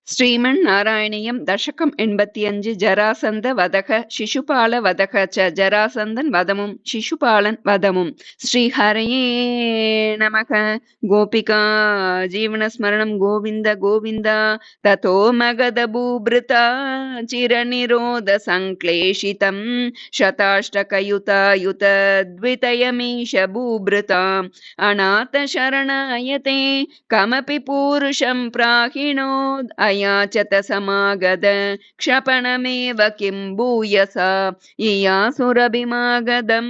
ஸ்ரீமன்னாராயணியம் தசகம் 85 ஜராசந்த வதக சிசுபால வதக ச ஜராசந்தன் வதமும் சிசுபாலன் வதமும். ஸ்ரீஹரயே நமக. கோபிகா ஜீவனஸ்மரணம் கோவிந்த கோவிந்த. ததோ மகத பூபிருதா சிரநிரோத சங்க்லேஷிதம் ಶತಾಷ್ಟಕಯುತಾಯುತ ದ್ವಿತಯಮೀಶ ಭೂಭೃತಾ ಅನಾಥ ಶರಣಾಯತೆ ಕಮಪಿ ಪೂರುಷಂ ಪ್ರಾಹಿಣೋದ್ ಅಯಾಚತ ಸಮಾಗದ ಕ್ಷಪಣಮೇವ ಕಿಂ ಭೂಯಸಾ ಇಯಾಸುರಭಿಮಾಗದಂ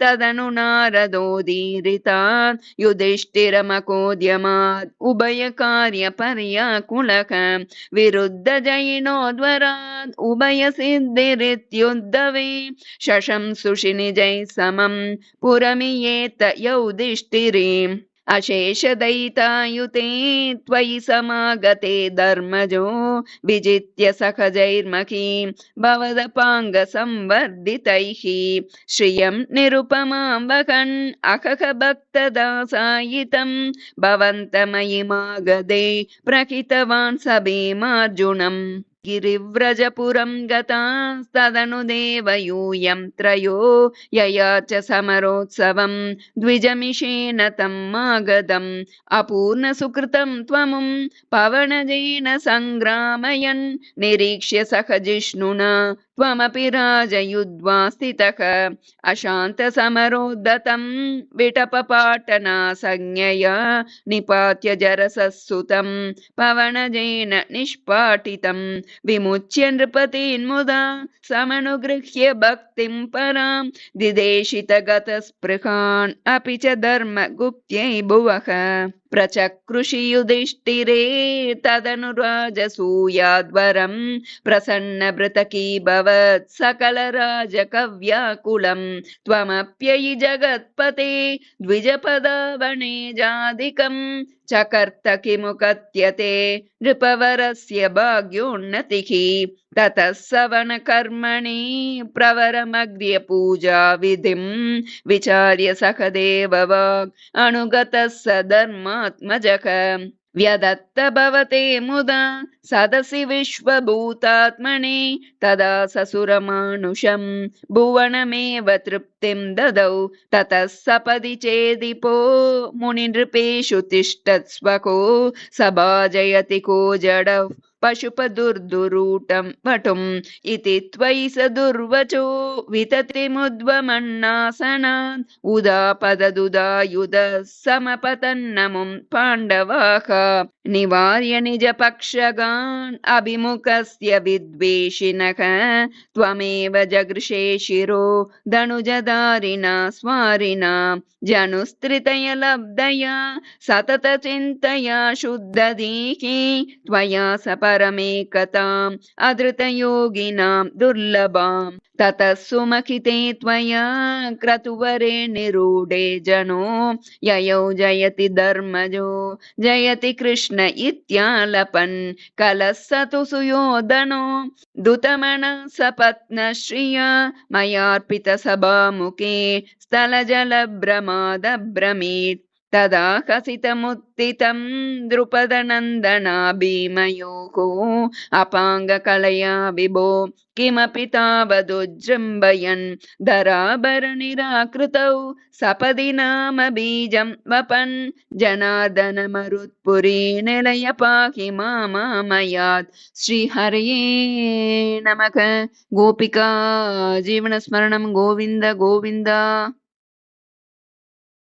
ತದನು ನಾರದೋದೀರಿತಾತ್ ಯುಧಿಷ್ಠಿರಮಕೋದ್ಯಮಾದ್ ಉಭಯ ಕಾರ್ಯ ಪರ್ಯಾಕುಲಕ ವಿರುದ್ಧ ಜೈನೋದ್ವರಾದ್ ಉಭಯ ಸಿದ್ಧಿರಿತ್ಯುದ್ಧವೇ ಶಶಂಸುಷಿ ನಿಜೈ ಸಮಂ ಪುರಮಿಯೇತ ಯೌಧಿಷ್ಠಿರಿ ಅಶೇಷದೈತಾಯುತೆ ತ್ವಯಿ ಸಮಾಗತೆ ಧರ್ಮಜೋ ವಿಜಿತ್ಯ ಸಖಜೈರ್ಮಖೀ ಭವದಪಾಂಗ ಸಂವರ್ಧಿತೈಃ ಶ್ರಿಯಂ ನಿರುಪಮಾಂ ವಹನ್ ಅಖಖ ಭಕ್ತದಾಸಾಯಿತಂ ಭವಂತಮಯಿ ಮಾಗದೆ ಪ್ರಕಿತವಾನ್ ಸಭೀಮಾರ್ಜುನಂ ಗಿರಿವ್ರಜಪುರಂ ಗತಾಸ್ತದನು ದೇವಯೂಯಂ ತ್ರಯೋ ಯಯಾಚ ಸಮರೋತ್ಸವಂ ದ್ವಿಜಮಿಷೇನ ತಂ ಮಾಗದಂ ಅಪೂರ್ಣ ಸುಕೃತಂ ತ್ವಮುಂ ಪವನಜೇನ ಸಂಗ್ರಾಮಯನ್ ನಿರೀಕ್ಷ್ಯ ಸಖ ಜಿಷ್ಣುನಾ ತ್ವಮಪಿ ರಾಜಯುಧ್ವಾ ಸ್ಥಿತಃ ಅಶಾಂತ ಸಮರೋದ್ಧತಂ ವಿಟಪಪಾಟನಾ ಸಂಜ್ಞಯ ನಿಪಾತ್ಯ ಜರಸಸ್ಸುತಂ ಪವನಜೇನ ನಿಷ್ಪಾಟಿತಂ ವಿಮುಚ್ಯ ನೃಪತೀನ್ಮುದಾ ಸಮನುಗೃಹ್ಯ ಭಕ್ತಿಂ ಪರಾಂ ದಿದೇಶಿತ ಗತಸ್ಪೃಹಾನ್ ಅಪಿ ಚ ಧರ್ಮ ಗುಪ್ತ್ಯೈ ಭುವಃ ಪ್ರಚಕೃಷಿ ಯುಧಿಷ್ಠಿರೇ ತದನು ರಾಜಸೂಯಾದ್ವರಂ ಪ್ರಸನ್ನ ಭೃತಕೀಭವತ್ ಸಕಲ ರಾಜಕವ್ಯಾಕುಲಂ ತ್ವಮಪ್ಯಯಿ ಜಗತ್ಪತೆ ದ್ವಿಜಪದಾವಣೆ ಜಾಧಿಕಂ ಚಕರ್ತ ಕಿಮು ಕಥ್ಯತೆ ನೃಪವರಸ್ಯ ಭಾಗ್ಯೋನ್ನತಿಃ ತತಃ ಸವನ ಕರ್ಮಣಿ ಪ್ರವರಮಗ್ರ್ಯ ಪೂಜಾ ವಿಧಿಂ ವಿಚಾರ್ಯ ಸಖ ದೇವವಾಗ್ ಅನುಗತಃ ಸ ಧರ್ಮಾತ್ಮಜಃ ವ್ಯದತ್ತ ಭವತೆ ಮುದಾ ಸದಸಿ ವಿಶ್ವಭೂತಾತ್ಮನೆ ತದಾ ಸಸುರಮಾನುಷಂ ಭುವನಮೇವ ತೃಪ್ತಿಂ ದದೌ ತತಃ ಸಪದಿ ಚೇದಿಪೋ ಮುನಿನೃಪೇಷು ತಿಷ್ಠತ್ ಸ್ವಕೋ ಸಭಾಜಯತಿ ಕೋ ಜಡಃ ಪಶುಪದುರ್ದುರೂಟಂ ವಟುಂ ಇತಿ ತ್ವಯಿ ಸ ದುರ್ವಚೋ ವಿತತ್ರಿಮುದ್ವಮನ್ನಾಸನಾತ್ ಉದಾಪದದುದಾಯುಧ ಸಮಪತನ್ನಮುಂ ಪಾಂಡವಾಃ ನಿವಾರ್ಯ ನಿಜ ಪಕ್ಷಗಾನ್ ಅಭಿಮುಖಸ್ಯ ವಿದ್ವೇಷಿನಃ ತ್ವಮೇವ ಜಗೃಷೇ ಶಿರೋ ಧನುಜಧಾರಿಣಾ ಸ್ವಾರಿಣಾ ಜನುಸ್ತ್ರಿತಯ ಲಬ್ಧಯ ಸತತ ಚಿಂತಯ ಶುದ್ಧದೀಹಿ ತ್ವಯಾ ಸ ಪರಮೇಕತಾಂ ಅದೃತಯೋಗಿನಾಂ ದುರ್ಲಭಾಂ ತತಃ ಸುಮಖಿತೆ ತ್ವಯಾ ಕ್ರತುವರೆ ನಿರೂಢೆ ಜನೋ ಯಯೌ ಜಯತಿ ಧರ್ಮಜೋ ಜಯತಿ ಕೃಷ್ಣ ಇತ್ಯಾಲಪನ್ ಕಲಸ್ಸತು ಸುಯೋಧನೋ ದುತಮನ ಸಪತ್ನ ಶ್ರಿಯ ಮಯಾರ್ಪಿತ ಸಭಾಮುಖೇ ಸ್ಥಳಜಲಭ್ರಮಾದ ಭ್ರಮೀತ್ ತದಾ ಹಸಿತಮುತ್ತಿತಂ ದ್ರುಪದನಂದನಾ ಭೀಮಯೋಃ ಅಪಾಂಗಕಲಯಾ ವಿಭೋ ಕಿಮಪಿ ತಾವದುಜೃಂಭಯನ್ ಧರಾಭರನಿರಾಕೃತೌ ಸಪದಿ ನಾಮ ಬೀಜಂ ವಪನ್ ಜನಾರ್ದನ ಮರುತ್ಪುರಿ ನಿಲಯ ಪಾಹಿ ಮಾಮಾಮಯಾತ್. ಶ್ರೀಹರಯೇ ನಮಃ. ಗೋಪಿಕಾ ಜೀವನಸ್ಮರಣಂ ಗೋವಿಂದ ಗೋವಿಂದ.